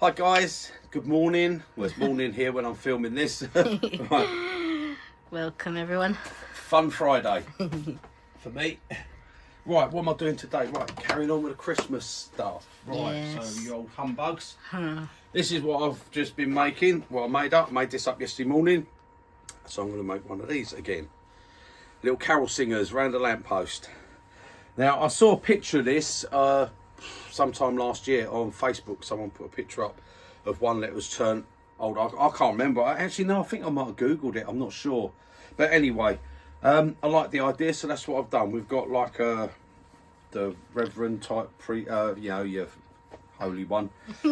Hi guys, good morning. Well, it's morning here when I'm filming this. Right. Welcome everyone. Fun Friday for me. Right, what am I doing today? Right, carrying on with the Christmas stuff. Right, Yes. so the old humbugs. This is what I've just been making. What I made up. Made this up yesterday morning. So I'm going to make one of these again. Little carol singers round a lamppost. Now, I saw a picture of this sometime last year on Facebook. Someone put a picture up of one that was turned old. I can't remember. Actually, no, I think I might have Googled it. I'm not sure. But anyway, I like the idea, so that's what I've done. We've got like the Reverend type your holy one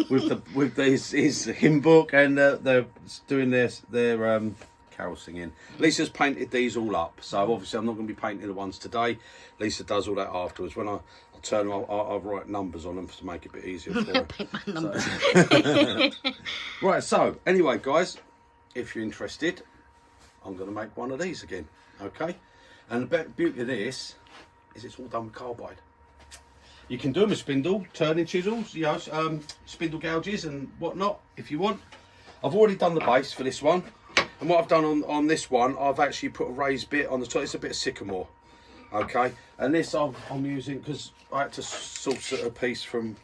with his hymn book, and they're doing their carol singing. Lisa's painted these all up, so obviously I'm not going to be painting the ones today. Lisa does all that afterwards. When I turn them, I'll write numbers on them to make it a bit easier for her. Paint my numbers. So. Right, so anyway guys, if you're interested, I'm going to make one of these again, okay? And the beauty of this is it's all done with carbide. You can do them with spindle turning chisels, you know, spindle gouges and whatnot if you want. I've already done the base for this one, and what I've done on this one, I've actually put a raised bit on the top. It's a bit of sycamore, okay? And this I'm using because I had to source a piece from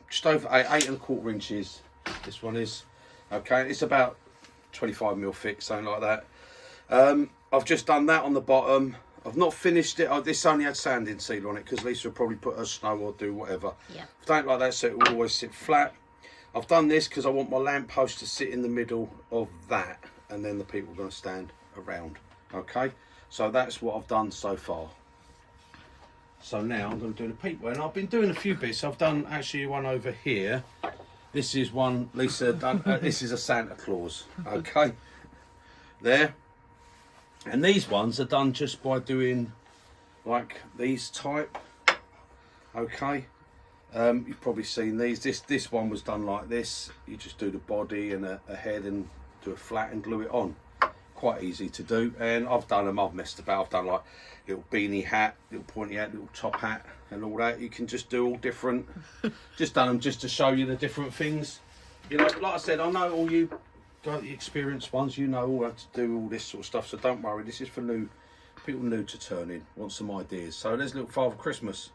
just over 8.25 inches. This one is, okay? It's about 25mm thick, something like that. I've just done that on the bottom. I've not finished it. This only had sanding seal on it because Lisa will probably put her snow or do whatever. Yeah. I don't like that, so it will always sit flat. I've done this because I want my lamppost to sit in the middle of that, and then the people are going to stand around. Okay, so that's what I've done so far. So now I'm going to do the people, and I've been doing a few bits. I've done actually one over here. This is one Lisa done. This is a Santa Claus. Okay, there. And these ones are done just by doing like these type. Okay. You've probably seen these. This one was done like this. You just do the body and a head and do a flat and glue it on. Quite easy to do. And I've done them. I've messed about. I've done like little beanie hat, little pointy hat, little top hat, and all that. You can just do all different. Just done them just to show you the different things. You know, like I said, I know all you got the experienced ones. You know all how to do all this sort of stuff. So don't worry. This is for people new to turning. Want some ideas. So there's little Father Christmas.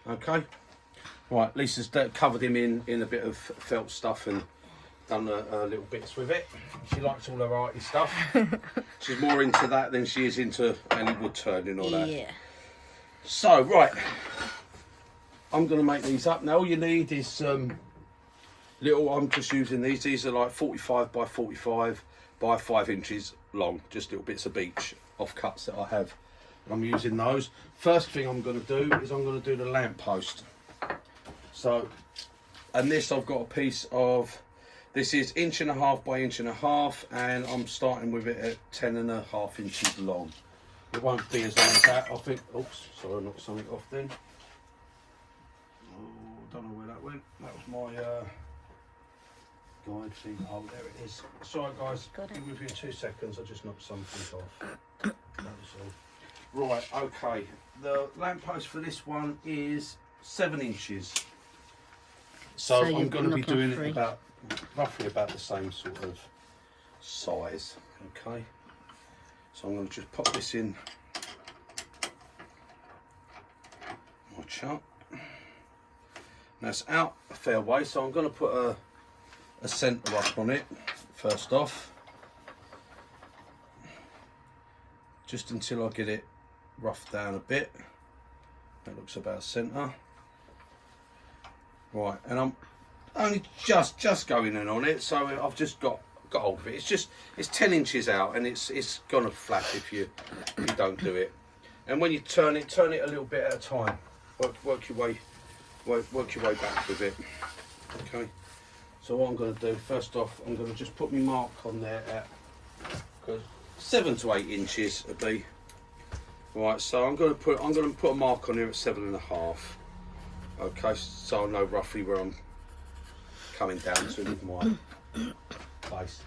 Okay. Right, Lisa's covered him in a bit of felt stuff and done little bits with it. She likes all her arty stuff. She's more into that than she is into any wood turning or that. Yeah. So, right, I'm going to make these up. Now, all you need is little, I'm just using these. These are like 45 by 45 by 5 inches long. Just little bits of beech offcuts that I have. I'm using those. First thing I'm going to do is I'm going to do the lamppost. So, and this I've got a piece of, this is 1.5 inches by 1.5 inches, and I'm starting with it at 10.5 inches long. It won't be as long as that, I think. Oops, sorry, I knocked something off then. Oh, don't know where that went. That was my guide thing. Oh, there it is. Sorry guys, be with you in 2 seconds. I just knocked something off. That was all. Right, okay. The lamppost for this one is 7 inches. So I'm going to be doing it about roughly about the same sort of size. Okay. So I'm going to just pop this in my chart. Now it's out a fair way, so I'm going to put a centre up on it first off, just until I get it roughed down a bit. That looks about centre. Right, and I'm only just going in on it, so I've just got hold of it. It's 10 inches out, and it's gonna flap if you don't do it. And when you turn it a little bit at a time. Work your way back with it. Okay. So what I'm going to do first off, I'm going to just put my mark on there at 7 to 8 inches would be right. So I'm going to put a mark on here at 7.5. Okay, so I know roughly where I'm coming down to with my base.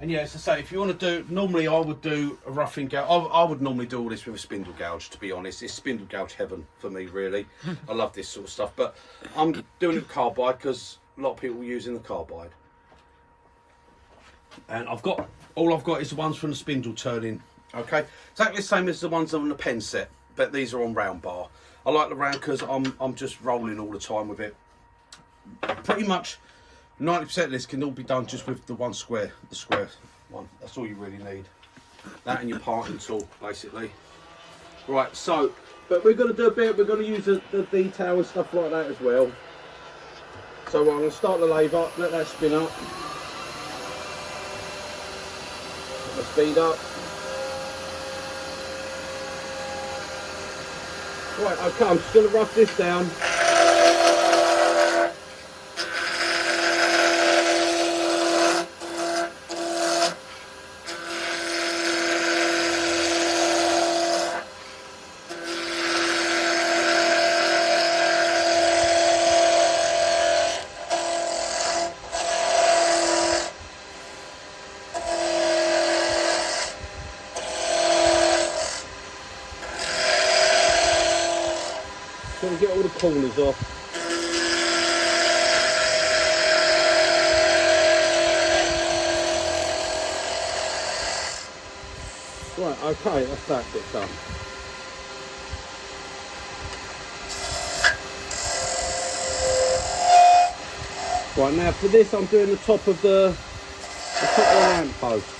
And yeah, as I say, if you want to do, normally I would do a roughing gouge. I would normally do all this with a spindle gouge, to be honest. It's spindle gouge heaven for me, really. I love this sort of stuff. But I'm doing it with carbide because A lot of people using the Carbide. And all I've got is the ones from the Spindle Turning. Okay, exactly the same as the ones on the pen set, but these are on round bar. I like the round because I'm just rolling all the time with it. Pretty much 90% of this can all be done just with the one square, the square one. That's all you really need. That and your parting tool, basically. Right, so, but we're going to do a bit, we're going to use the detail and stuff like that as well. So I'm going to start the lathe up, let that spin up. Let the speed up. Right, okay, I'm just going to rough this down. Gonna get all the corners off. Right, okay, that's that bit done. Right, now for this I'm doing the top of the lamp post.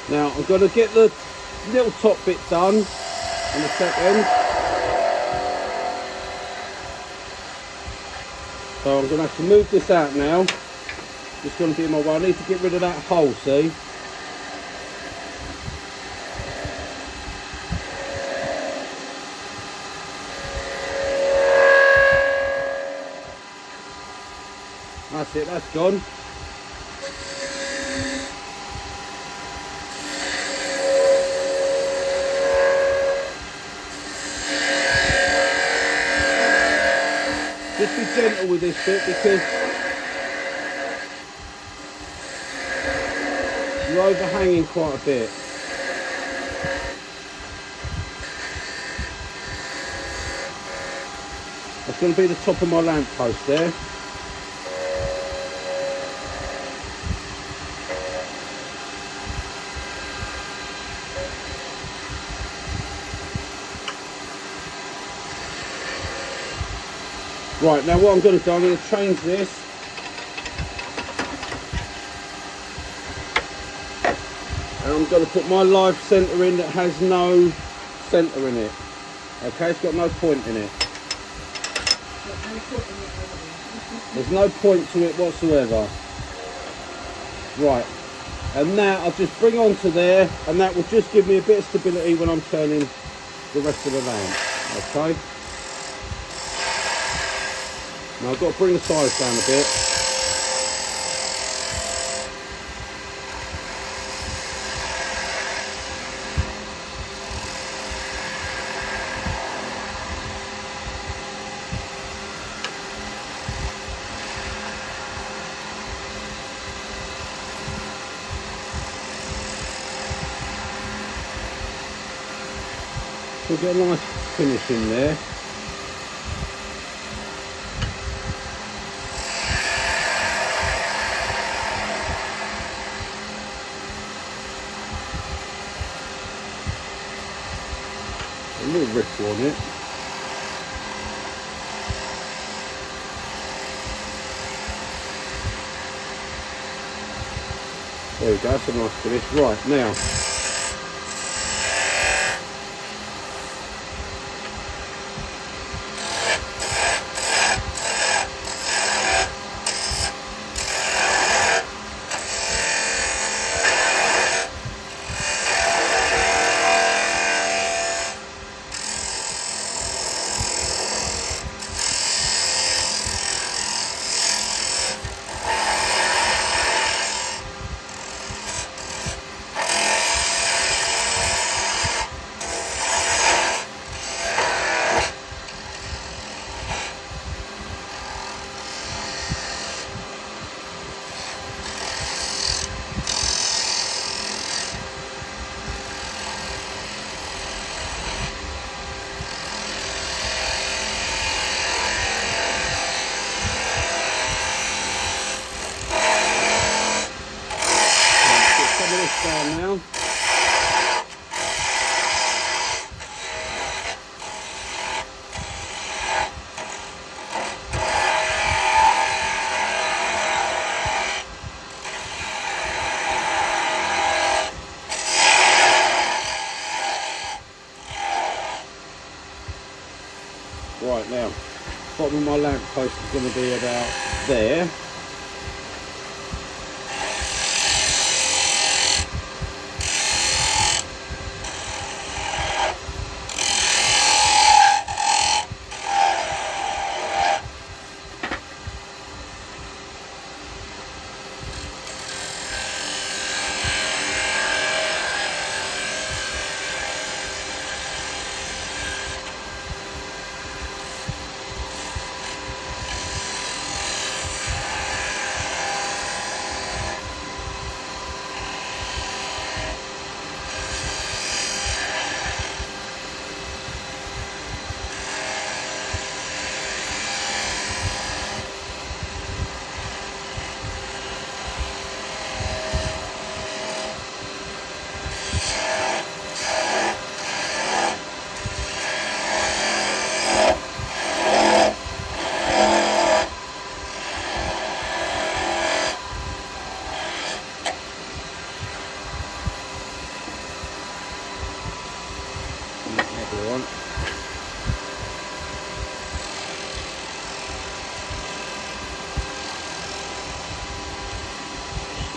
Now I'm going to get the little top bit done in a second. So I'm going to have to move this out now. It's going to be in my way. I need to get rid of that hole, see? That's it, that's gone. Just be gentle with this bit because you're overhanging quite a bit. That's going to be the top of my lamp post there. Right, now what I'm going to do, I'm going to change this. And I'm going to put my live centre in that has no centre in it. Okay, it's got no point in it. There's no point to it whatsoever. Right, and now I'll just bring onto there, and that will just give me a bit of stability when I'm turning the rest of the lamp. Okay. Now I've got to bring the size down a bit. We'll get a nice finish in there. A little ripple on it. There we go, that's a nice finish. Right, now down now. Right, now, bottom of my lamp post is going to be about there.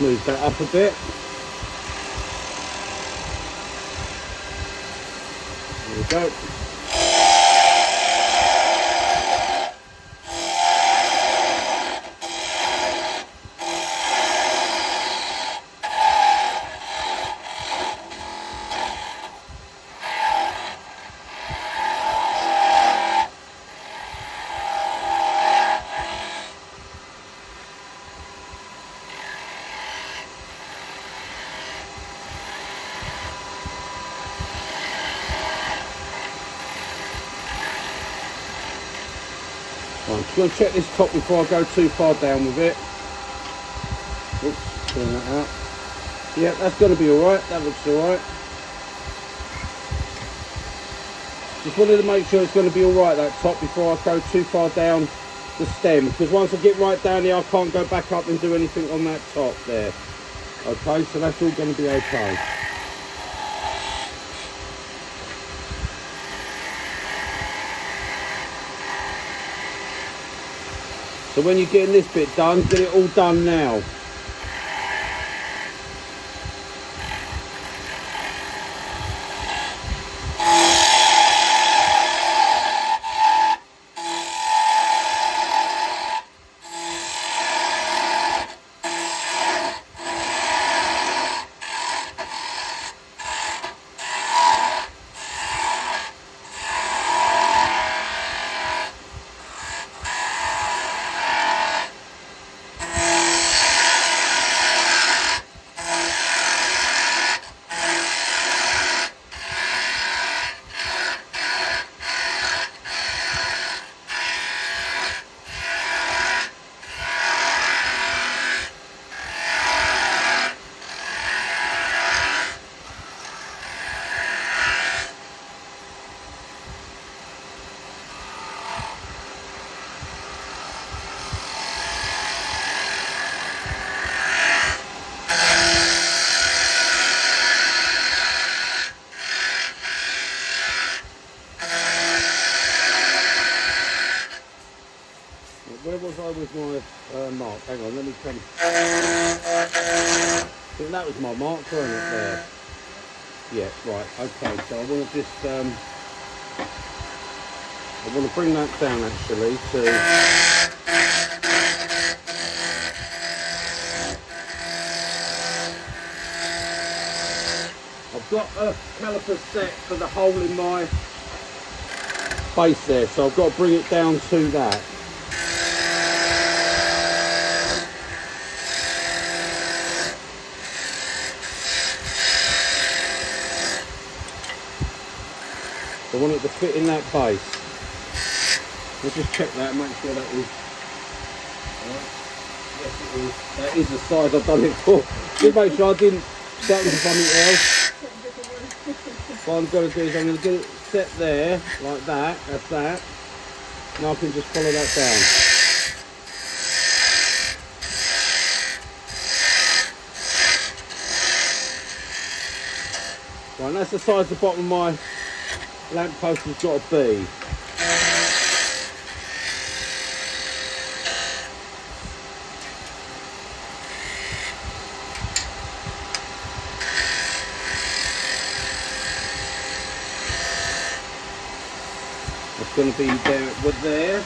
Move that up a bit. There we go. I'm just going to check this top before I go too far down with it. Oops, turn that out. Yeah, that's going to be alright, that looks alright. Just wanted to make sure it's going to be alright, that top, before I go too far down the stem, because once I get right down here I can't go back up and do anything on that top there. Okay, so that's all going to be okay. So when you're getting this bit done, get it all done now. Where was I with my mark? Hang on, let me come. I think that was my mark, wasn't it, there? Yeah, right, okay, so I want to just, I want to bring that down actually to... I've got a caliper set for the hole in my base there, so I've got to bring it down to that. I want it to fit in that base. Let's just check that and make sure that is. Alright. Yes, it is. That is the size I've done it for. Just make sure I didn't buttons or something else. What I'm going to do is I'm going to get it set there, like that, that's that. Now I can just follow that down. Right, and that's the size the bottom of my lamp post has got to be. It's going to be there.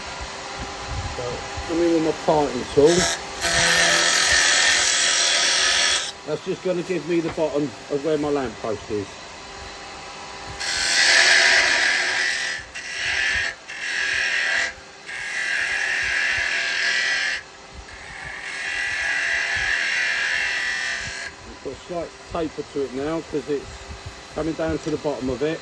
So come in with my parting tool. That's just going to give me the bottom of where my lamp post is. Put a slight taper to it now because it's coming down to the bottom of it.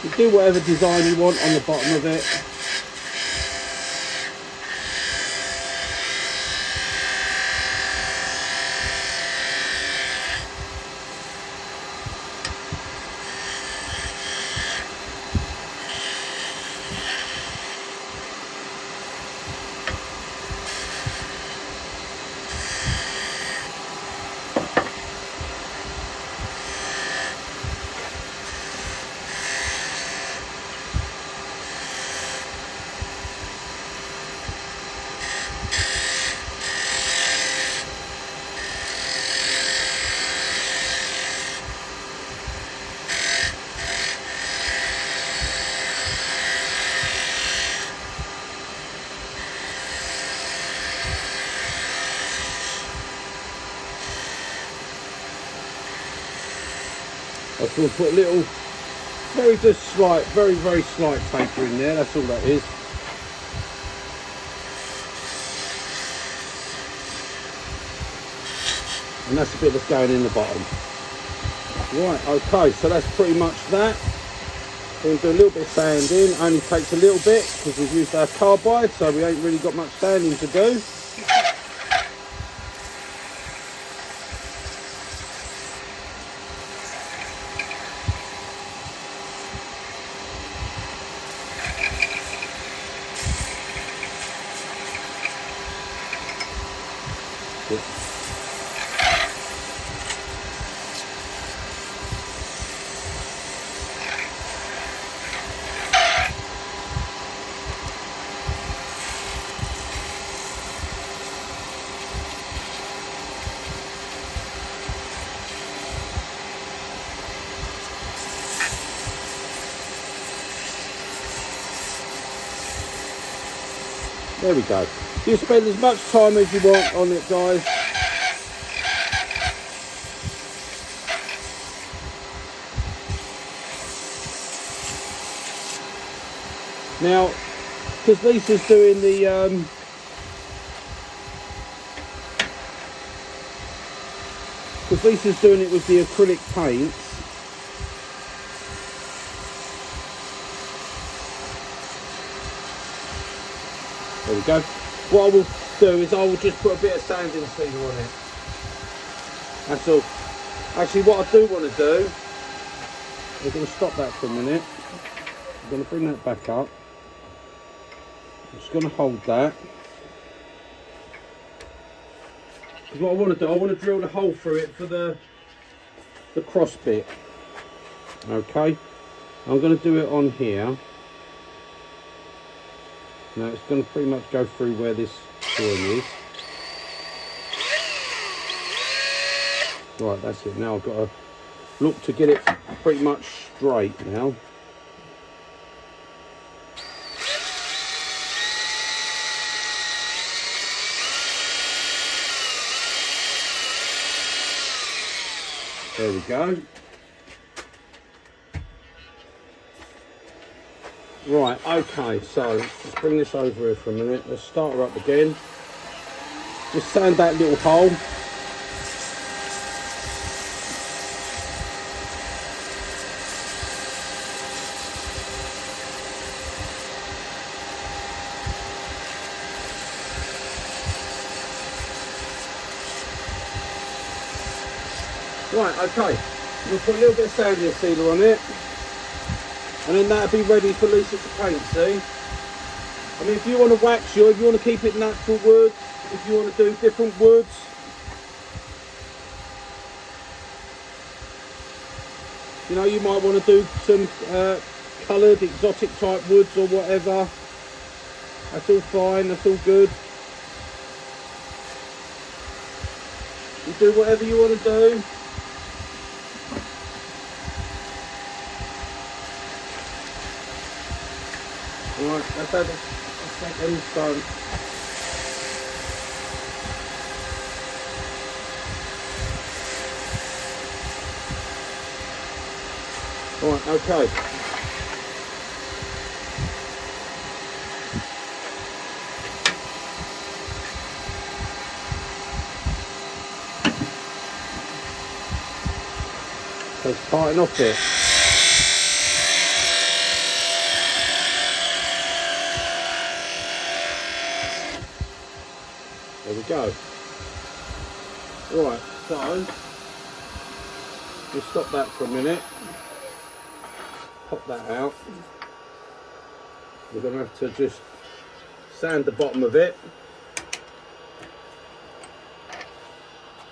You do whatever design you want on the bottom of it. I just want to put a little, very slight taper in there, that's all that is. And that's the bit that's going in the bottom. Right, okay, so that's pretty much that. We're going to do a little bit of sanding, only takes a little bit because we've used our carbide, so we ain't really got much sanding to do. There we go. You spend as much time as you want on it, guys. Now, because Lisa's doing the it with the acrylic paints. There we go. What I will do is I will just put a bit of sanding sealer on it. That's all. Actually, what I do want to do, we're going to stop that for a minute. I'm going to bring that back up. I'm just going to hold that. Because what I want to do, I want to drill the hole through it for the cross bit. Okay. I'm going to do it on here. Now it's going to pretty much go through where this join is. Right, that's it. Now I've got to look to get it pretty much straight now. There we go. Right, okay, so let's bring this over here for a minute. Let's start her up again. Just sand that little hole. Right, okay. We'll put a little bit of sanding sealer on it. And then that'll be ready for Lisa to paint, see? I mean, if you want to wax yours, if you want to keep it natural wood, if you want to do different woods, you know, you might want to do some coloured, exotic type woods or whatever. That's all fine, that's all good. You do whatever you want to do. Right, let's have a second stone. Right, okay. So it's parting off there. There we go. Right, so we'll stop that for a minute. Pop that out. We're going to have to just sand the bottom of it.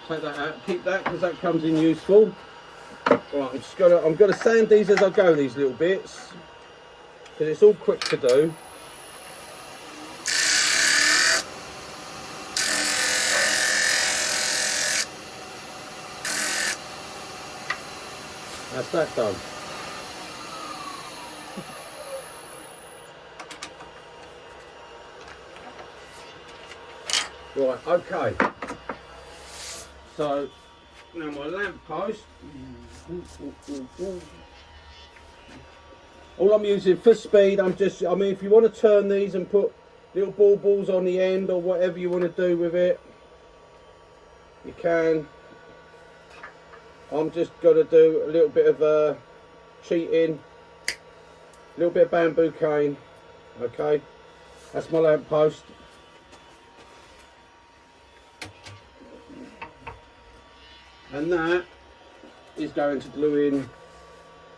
Take that out. Keep that because that comes in useful. Right, I'm going to sand these as I go. These little bits because it's all quick to do. That's that done. Right, okay. So now my lamp post. All I'm using for speed, I mean, if you want to turn these and put little balls on the end or whatever you want to do with it, you can. I'm just going to do a little bit of cheating, a little bit of bamboo cane. Okay, that's my lamp post. And that is going to glue in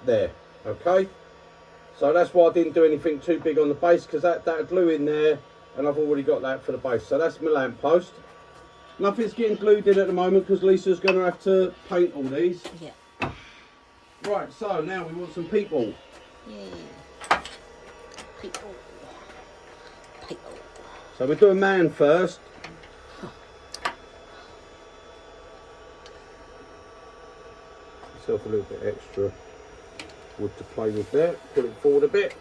there. Okay, so that's why I didn't do anything too big on the base, because that'll glue in there, and I've already got that for the base. So that's my lamp post. Nothing's getting glued in at the moment because Lisa's going to have to paint all these. Yeah. Right, so now we want some people. Yeah. People. People. So we're doing man first. Yourself a little bit extra wood to play with there. Pull it forward a bit.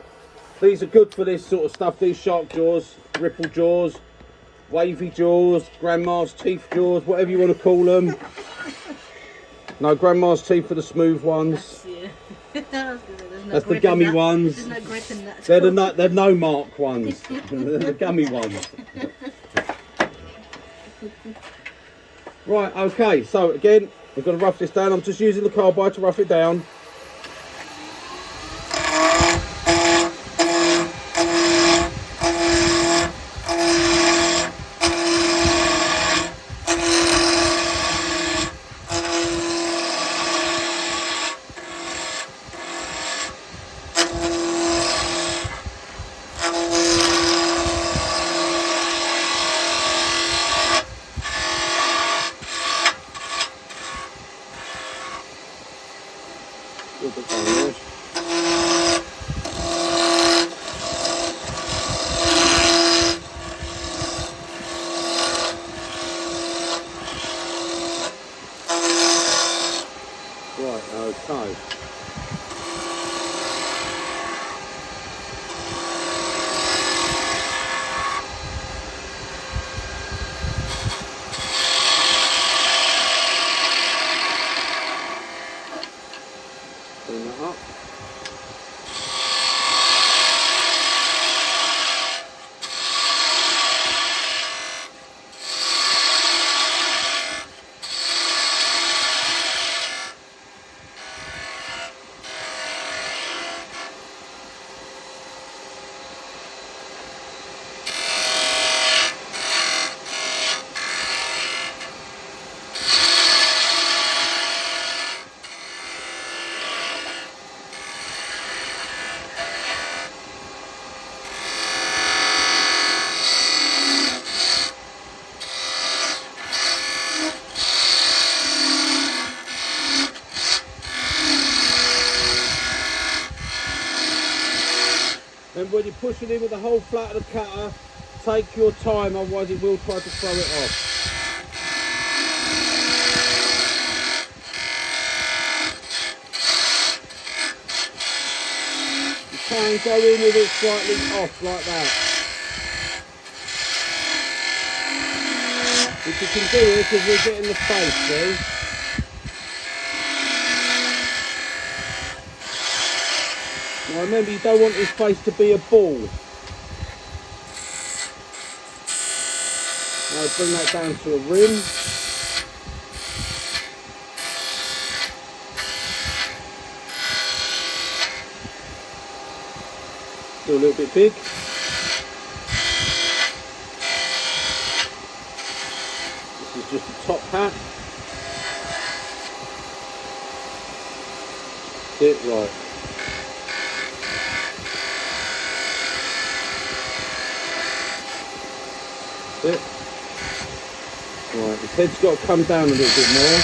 These are good for this sort of stuff. These shark jaws, ripple jaws, wavy jaws, grandma's teeth jaws, whatever you want to call them. No, grandma's teeth are the smooth ones. That's the gummy ones. There's no grit in that. They're no mark ones. They're the gummy ones. Right, okay, so again, we've got to rough this down. I'm just using the carbide to rough it down. Okay. Clean that up. And when you're pushing in with the whole flat of the cutter, take your time, otherwise it will try to throw it off. You can go in with it slightly off like that. Which you can do it because we're getting the face, see? Now remember, you don't want this face to be a ball. Now bring that down to a rim. Still a little bit big. This is just a top hat. That's it, right. It. Right, his head's got to come down a little bit more.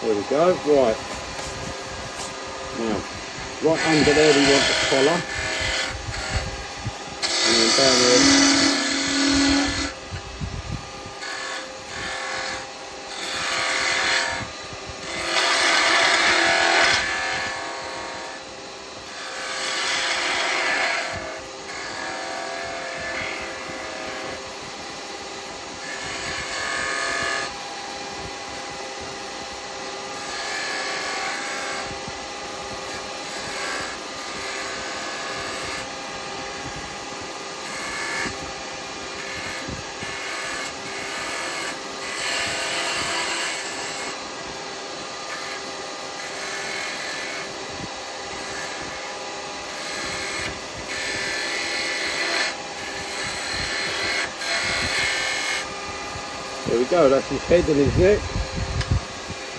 There we go, right. Now, right under there we want the collar. And then down there. There we go, that's his head and his neck.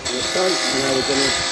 Okay, now we're going to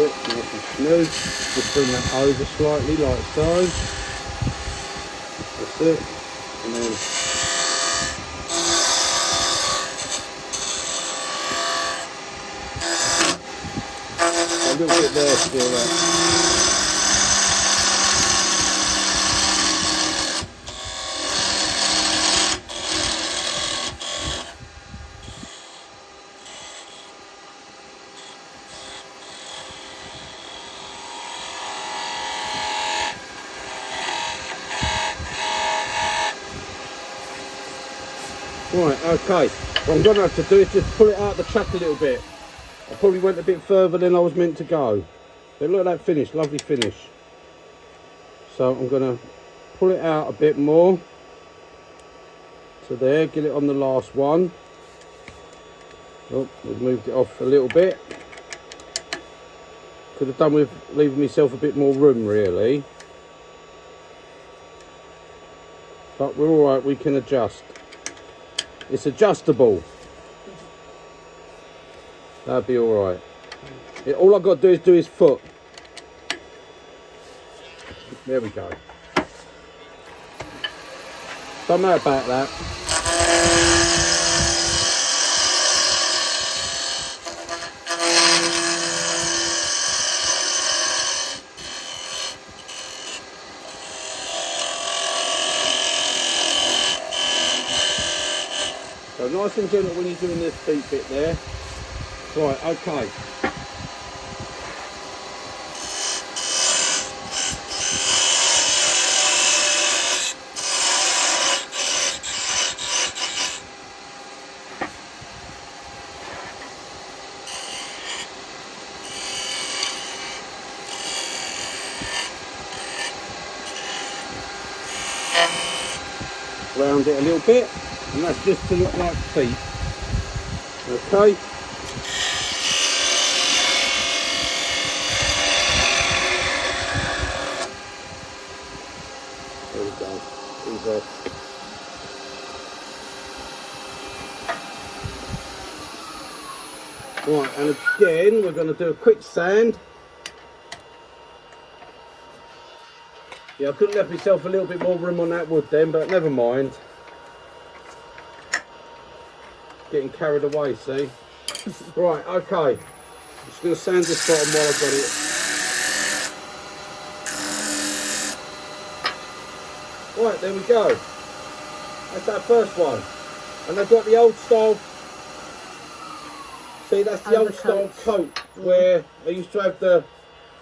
nice and smooth. Just bring that over slightly like so. That's it. And then a little bit there still. Right, okay. What I'm going to have to do is just pull it out of the chuck a little bit. I probably went a bit further than I was meant to go. But look at that finish, lovely finish. So I'm going to pull it out a bit more. To there, get it on the last one. Oh, we've moved it off a little bit. Could have done with leaving myself a bit more room really. But we're alright, we can adjust. It's adjustable. That'll be alright. All I've got to do is do his foot. There we go. Don't know about that. So nice and gentle when you're doing this feet bit there. Right, okay. Round it a little bit, and that's just to look like feet. Okay. There we go. Ease off. Right, and again we're going to do a quick sand. Yeah, I could have left myself a little bit more room on that wood then, but never mind. Getting carried away, see? Right, okay. I'm just going to sand this bottom while I've got it. Right, there we go. That's that first one. And they've got the old style. See, that's the old style coat where they used to have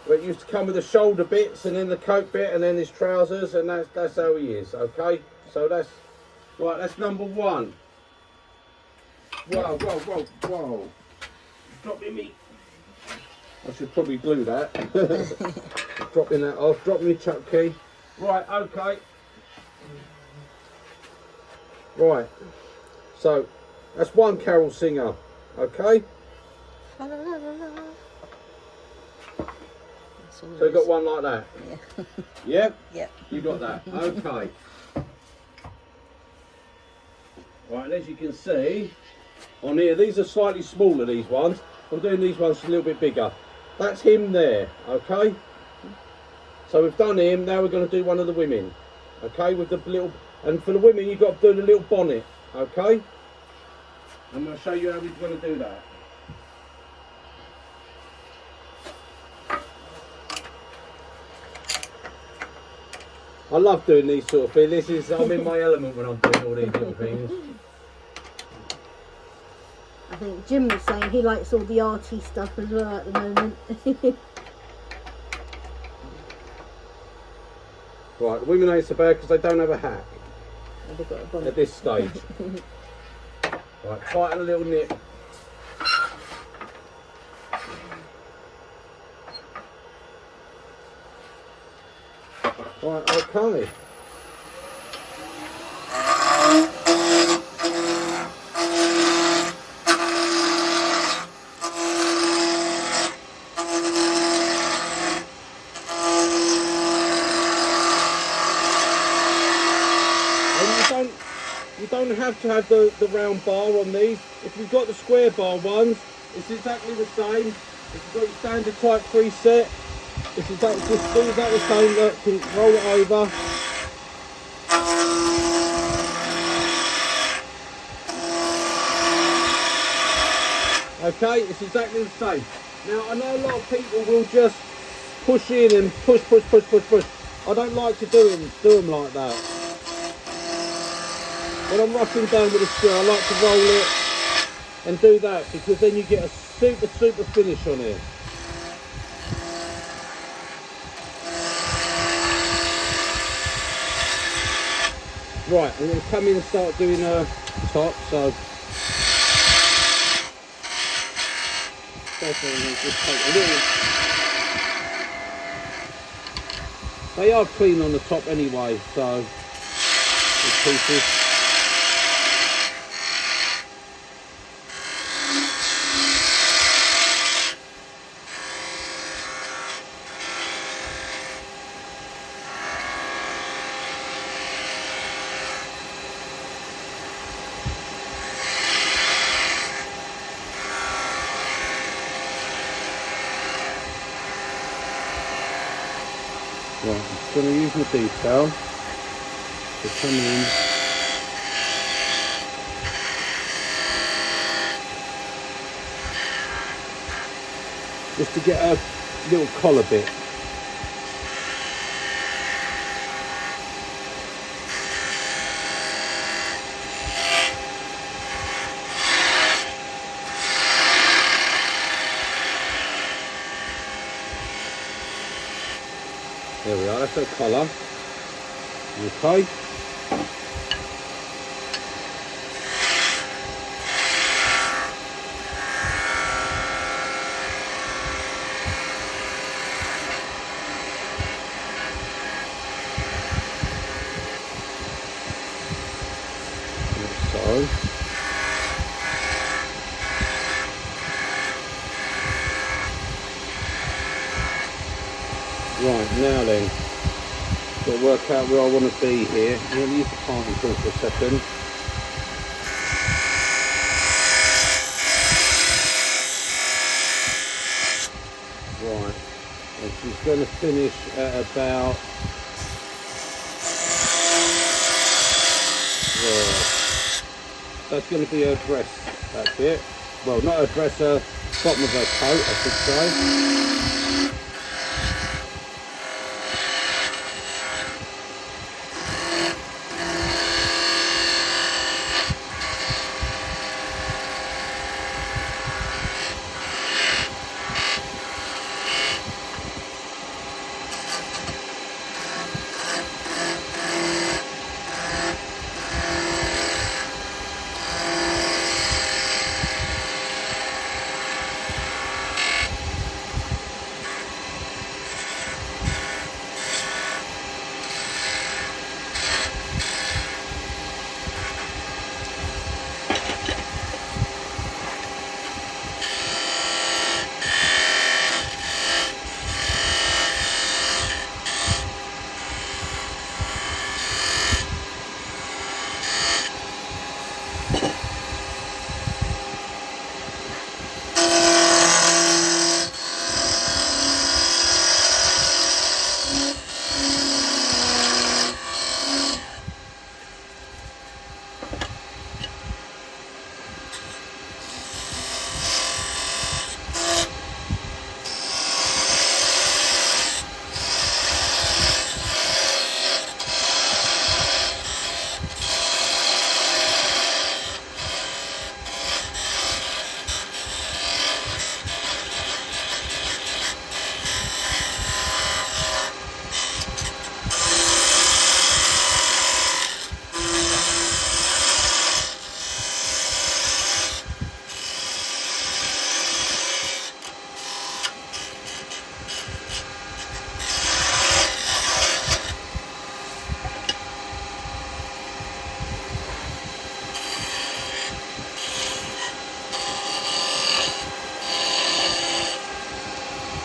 where it used to come with the shoulder bits and then the coat bit and then his trousers, and that's how he is, okay? So that's right, that's number one. Whoa, whoa, whoa, whoa. Dropping me. I should probably glue that. Dropping that off, dropping me chuck key. Right, okay. Right. So that's one carol singer, okay? So you got one like that? Yeah. Yeah? Yep. You got that? Okay. Right, and as you can see, on here, these are slightly smaller, these ones. I'm doing these ones a little bit bigger. That's him there, okay? So we've done him, now we're going to do one of the women. Okay, with the little, and for the women you've got to do the little bonnet, okay? I'm going to show you how we're going to do that. I love doing these sort of things. I'm in my element when I'm doing all these little things. I think Jim was saying he likes all the arty stuff as well at the moment. Right, the women ain't so bad because they don't have a hat They've got a bonnet. at this stage. Right, tighten a little nip. Right, okay. You don't have to have the round bar on these. If you've got the square bar ones, it's exactly the same. If you've got your standard type 3 set, it's exactly the same. Look, can roll it over. Okay, it's exactly the same. Now I know a lot of people will just push in and push. I don't like to do them like that. When I'm roughing down with a screw, I like to roll it and do that because then you get a super finish on it. Right, I'm going to come in and start doing a top, so first I'm going to just take a little. They are clean on the top anyway, so these pieces. Right, I'm just going to use my detail to come in. Just to get a little collar bit. There we are, that's a collar. Okay. So. Right, now then, got to work out where I want to be here. I'm going to use the parting tool for a second. Right, and she's going to finish at about there. That's going to be her dress, that bit. Well, not her dress, her bottom of her coat, I should say.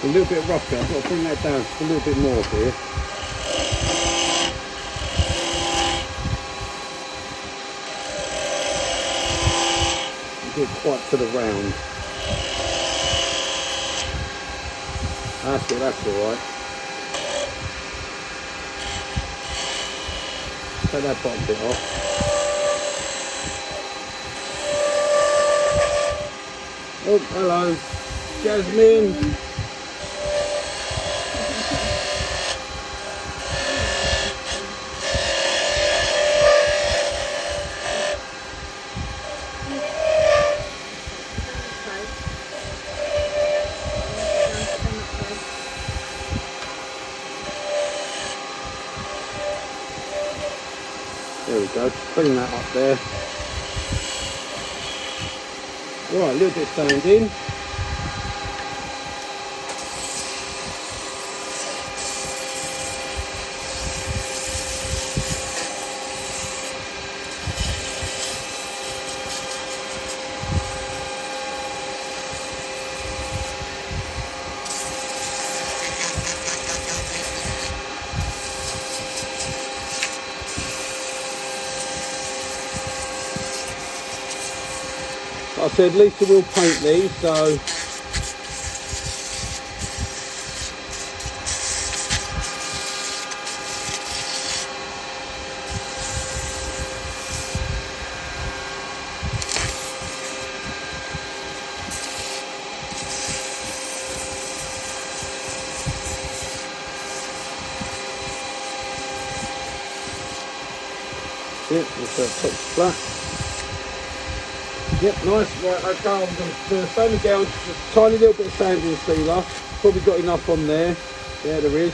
A little bit rough here, I've got to bring that down just a little bit more here. Get quite to the round. That's alright. Take that bottom bit off. Oh, hello, Jasmine. There we go, just bring that up there. Right, a little bit of sanding. Like I said, Lisa will paint these, so yeah, this top's flat. Yep, nice. Right, okay, I'm going to do the same again. Just a tiny little bit of sanding sealer. Probably got enough on there. Yeah, there is.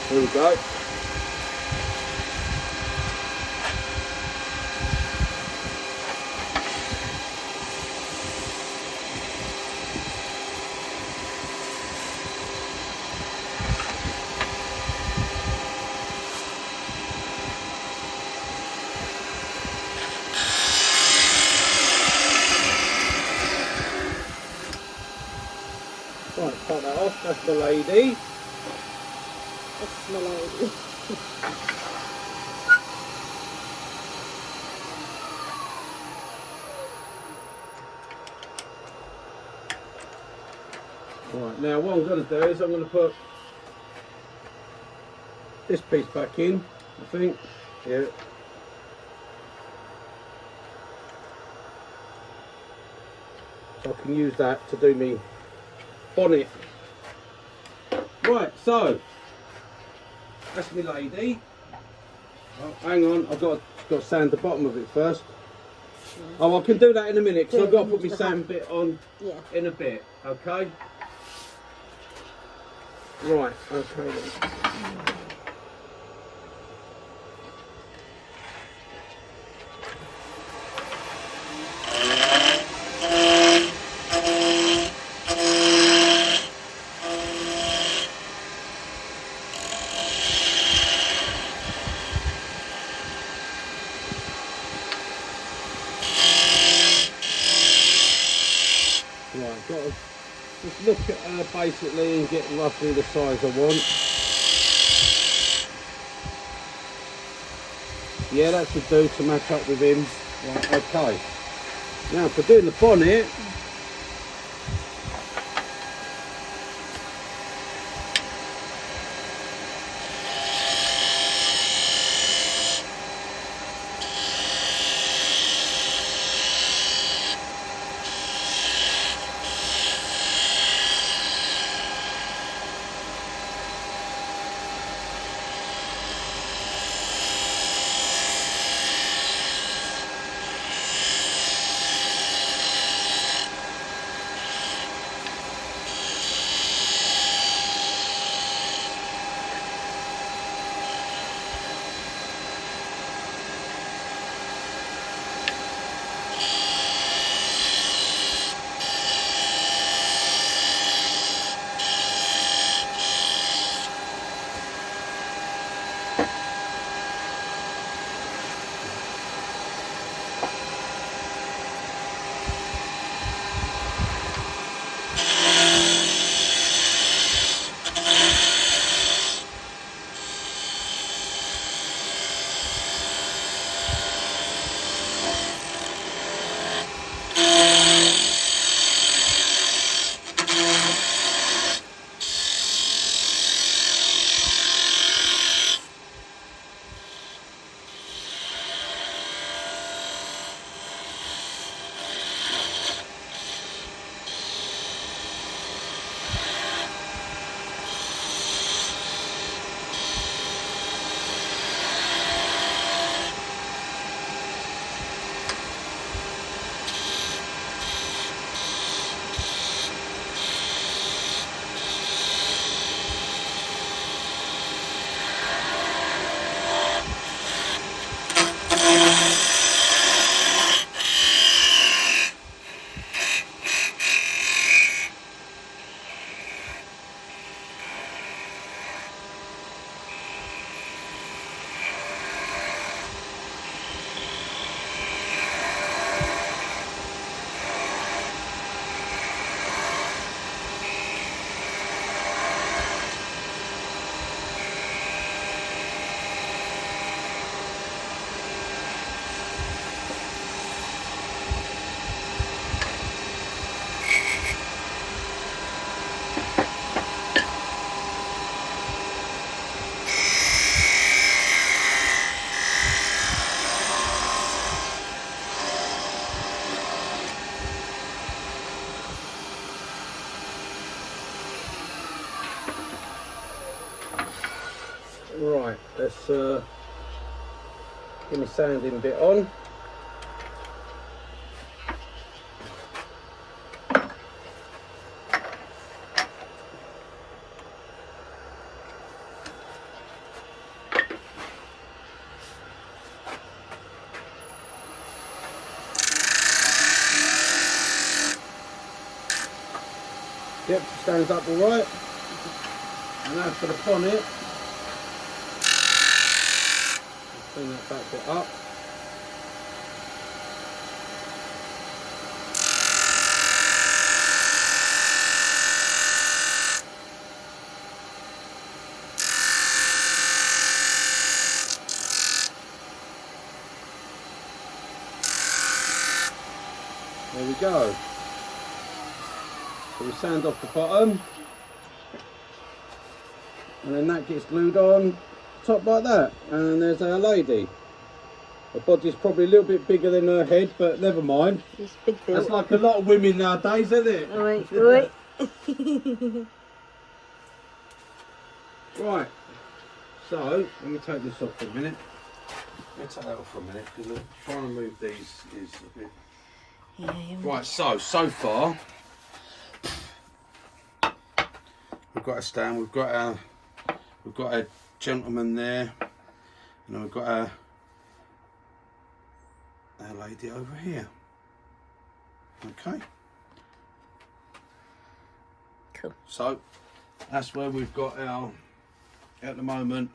There we go. Right, cut that off, that's the lady. That's my lady. Right, now what I'm going to do is I'm going to put this piece back in, I think. Yeah. So I can use that to do me bonnet. Right, so that's my lady. Oh, hang on, I've got to sand the bottom of it first. Yeah. Oh, I can do that in a minute because Do I've got to it put my into the sand bit on Yeah. in a bit, okay? Right, okay then. Right, got to just look at her basically and get roughly the size I want. Yeah, that should do to match up with him. Right, okay. Now for doing the bonnet, Right, let's get my sanding bit on. Yep, stands up all right. And now for the bonnet. Clean that back bit up. There we go. So we sand off the bottom, and then that gets glued on top like that, and there's our lady. Her body's probably a little bit bigger than her head, but never mind. It's big built. That's like a lot of women nowadays, isn't it? Wait, wait. Right, so let me take this off for a minute. Let me take that off for a minute, because trying to move these is a bit... Yeah, Right, so far we've got a stand, we've got a gentleman there, and then we've got our lady over here. Okay. cool. So that's where we've got our, at the moment,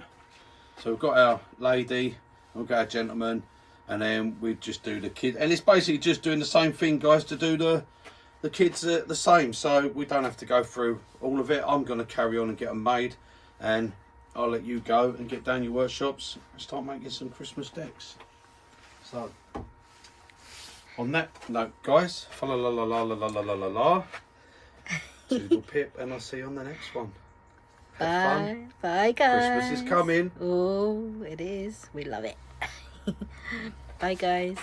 so we've got our lady, we've got our gentleman, and then we just do the kid, and it's basically just doing the same thing, guys, to do the kids the same, so we don't have to go through all of it. I'm going to carry on and get them made, and I'll let you go and get down your workshops and start making some Christmas decks. So on that note, guys, fa la la la la la la la la la, toodle pip, and I'll see you on the next one. Have fun. Bye guys. Christmas is coming. Oh, it is. We love it. Bye guys.